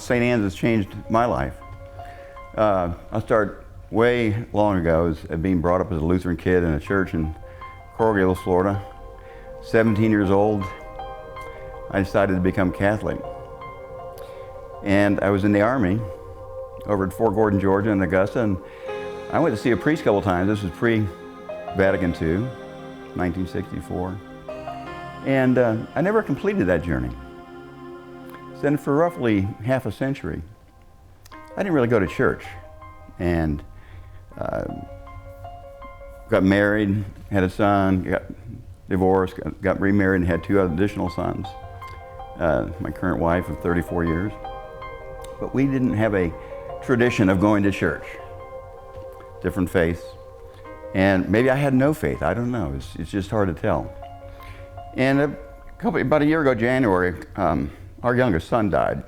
St. Anne's has changed my life. I'll start way long ago as being brought up as a Lutheran kid in a church in Coral Gables, Florida. 17 years old, I decided to become Catholic. And I was in the Army over at Fort Gordon, Georgia in Augusta, and I went to see a priest a couple times. This was pre-Vatican II, 1964. And I never completed that journey. So then for roughly half a century, I didn't really go to church. And got married, had a son, got divorced, got remarried and had 2 additional sons. My current wife of 34 years. But we didn't have a tradition of going to church. Different faiths. And maybe I had no faith, I don't know, it's just hard to tell. And about a year ago, January, our youngest son died.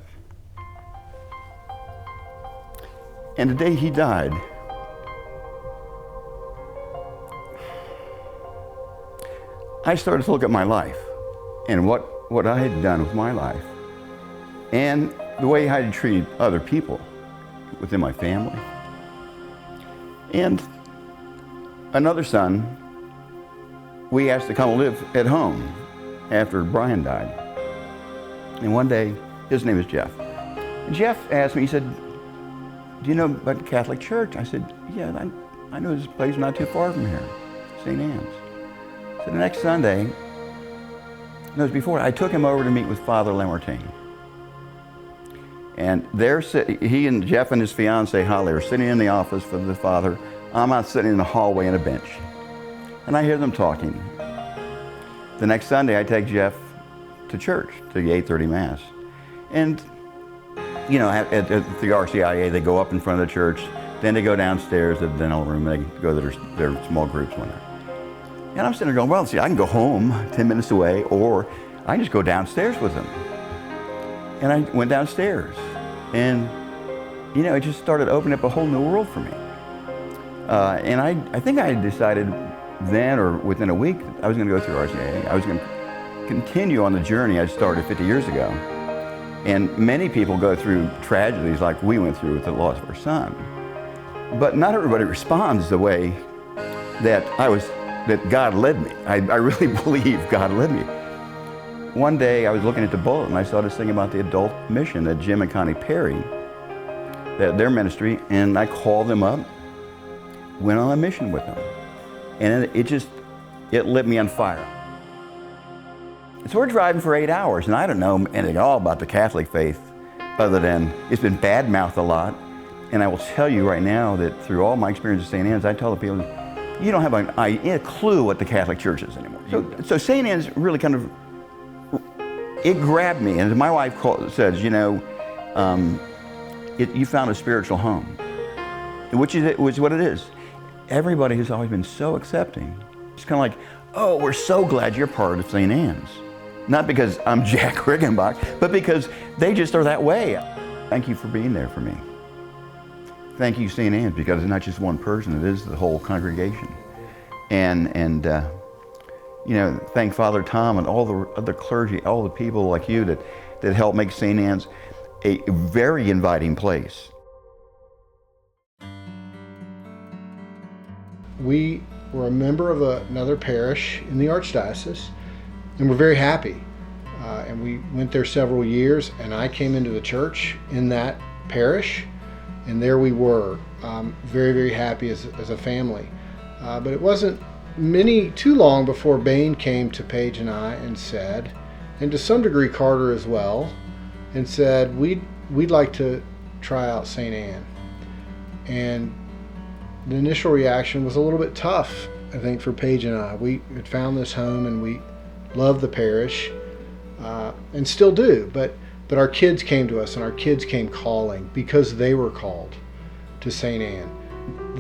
And the day he died, I started to look at my life and what I had done with my life and the way I had treated other people within my family. And another son, we asked to come live at home after Brian died. And one day, his name is Jeff. And Jeff asked me, he said, "Do you know about the Catholic Church?" I said, "Yeah, I know this place not too far from here, St. Anne's." So the next Sunday, no, it was before, I took him over to meet with Father Lamartine. And there, he and Jeff and his fiancée, Holly, are sitting in the office for the father. I'm out sitting in the hallway on a bench. And I hear them talking. The next Sunday, I take Jeff to church, to the 8:30 Mass. And, you know, at the RCIA, they go up in front of the church, then they go downstairs to the dental room, and they go to their small groups one night. And I'm sitting there going, well, see, I can go home 10 minutes away, or I can just go downstairs with them. And I went downstairs, and, you know, it just started opening up a whole new world for me. And I think I decided then, or within a week, I was going to go through RCIA. I was going to continue on the journey I started 50 years ago. And many people go through tragedies like we went through with the loss of our son. But not everybody responds the way that God led me. I really believe God led me. One day I was looking at the bulletin and I saw this thing about the adult mission that Jim and Connie Perry, their ministry, and I called them up, went on a mission with them. And it lit me on fire. So we're driving for 8 hours, and I don't know anything at all about the Catholic faith other than it's been bad-mouthed a lot. And I will tell you right now that through all my experience at St. Anne's, I tell the people, you don't have a clue what the Catholic Church is anymore. So St. Anne's really kind of, it grabbed me. And as my wife says, you know, you found a spiritual home, which is what it is. Everybody has always been so accepting. It's kind of like, oh, we're so glad you're part of St. Anne's. Not because I'm Jack Riggenbach, but because they just are that way. Thank you for being there for me. Thank you, St. Anne's, because it's not just one person, it is the whole congregation. And you know, thank Father Tom and all the other clergy, all the people like you that help make St. Anne's a very inviting place. We were a member of another parish in the Archdiocese, and we're very happy. And we went there several years, and I came into the church in that parish, and there we were, very, very happy as a family. But it wasn't too long before Bain came to Paige and I and said, and to some degree Carter as well, and said, we'd like to try out St. Anne. And the initial reaction was a little bit tough, I think, for Paige and I. We had found this home and we loved the parish, and still do, but our kids came to us and our kids came calling because they were called to St. Anne.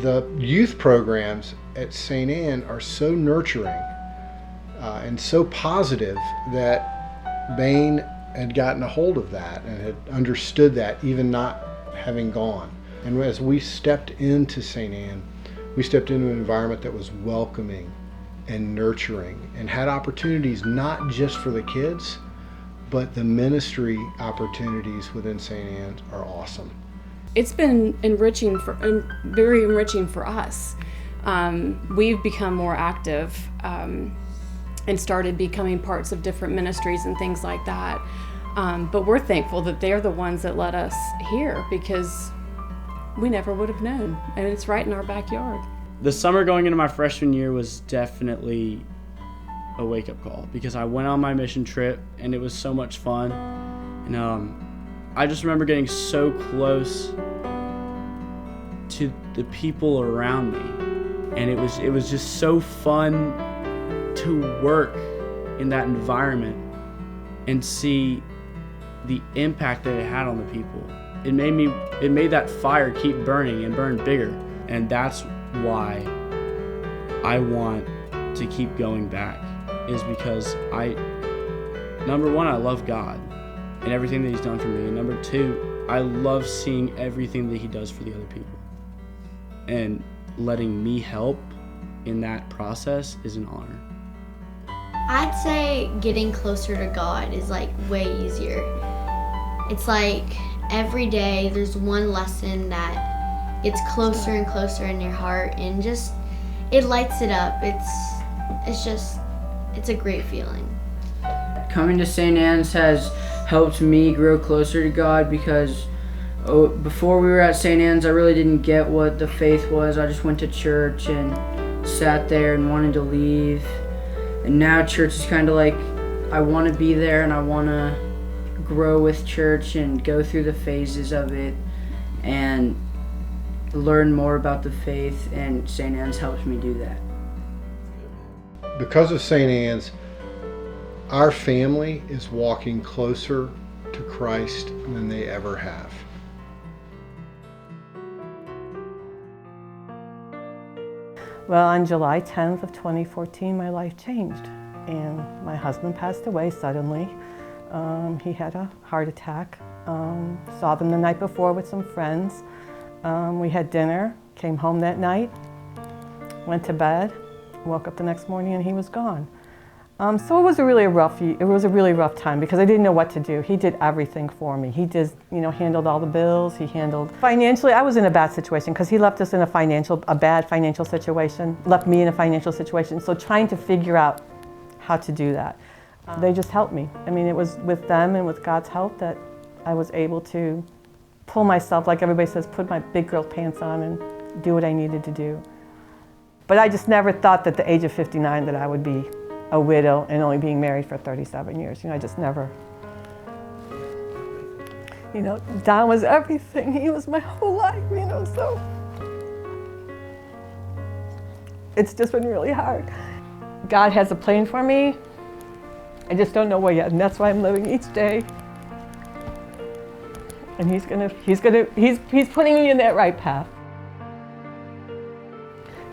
The youth programs at St. Anne are so nurturing and so positive that Bain had gotten a hold of that and had understood that, even not having gone. And as we stepped into St. Anne, we stepped into an environment that was welcoming and nurturing and had opportunities not just for the kids, but the ministry opportunities within St. Anne's are awesome. It's been very enriching for us. We've become more active and started becoming parts of different ministries and things like that. But we're thankful that they're the ones that let us here, because we never would have known, and it's right in our backyard. The summer going into my freshman year was definitely a wake-up call, because I went on my mission trip and it was so much fun, and I just remember getting so close to the people around me, and it was just so fun to work in that environment and see the impact that it had on the people. It made that fire keep burning and burn bigger, and that's why I want to keep going back, is because number one, I love God and everything that He's done for me, and number two, I love seeing everything that He does for the other people, and letting me help in that process is an honor. I'd say getting closer to God is like way easier. It's like every day there's one lesson that gets closer and closer in your heart, and just it lights it up. It's a great feeling. Coming to St. Anne's has helped me grow closer to God, because before we were at St. Anne's, I really didn't get what the faith was. I just went to church and sat there and wanted to leave. And now church is kind of like, I want to be there and I want to grow with church and go through the phases of it and learn more about the faith, and St. Anne's helps me do that. Because of St. Anne's, our family is walking closer to Christ than they ever have. Well, on July 10th of 2014, my life changed, and my husband passed away suddenly. He had a heart attack. Saw them the night before with some friends. We had dinner, came home that night, went to bed, woke up the next morning, and he was gone. So it was a really rough time, because I didn't know what to do. He did everything for me. He just, handled all the bills. He handled financially. I was in a bad situation, because he left us in a bad financial situation, left me in a financial situation. So trying to figure out how to do that. They just helped me. I mean, it was with them and with God's help that I was able to pull myself, like everybody says, put my big girl pants on and do what I needed to do. But I just never thought that at the age of 59 that I would be a widow and only being married for 37 years. I just never. Don was everything. He was my whole life, so. It's just been really hard. God has a plan for me. I just don't know what yet, and that's why I'm living each day. And he's putting me in that right path.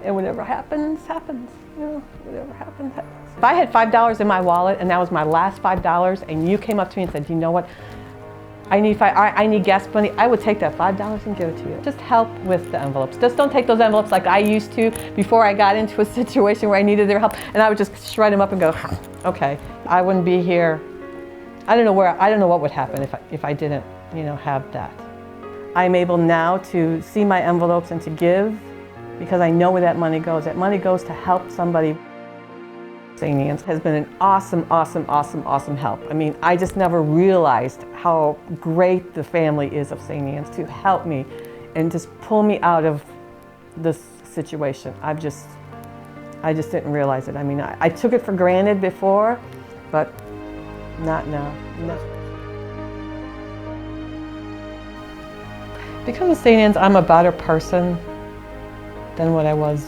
And whatever happens, happens. Whatever happens, happens. If I had $5 in my wallet and that was my last $5, and you came up to me and said, you know what, I need gas money, I would take that $5 and give it to you. Just help with the envelopes. Just don't take those envelopes like I used to before I got into a situation where I needed their help, and I would just shred them up and go, okay, I wouldn't be here. I don't know what would happen if I didn't, have that. I'm able now to see my envelopes and to give, because I know where that money goes. That money goes to help somebody. St. Anne's has been an awesome, awesome, awesome, awesome help. I mean, I just never realized how great the family is of St. Anne's to help me and just pull me out of this situation. I just didn't realize it. I mean, I took it for granted before, but not now. No. Because of St. Anne's, I'm a better person than what I was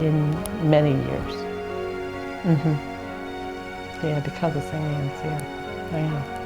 in many years. Yeah, because of St. Anne's, yeah, I am.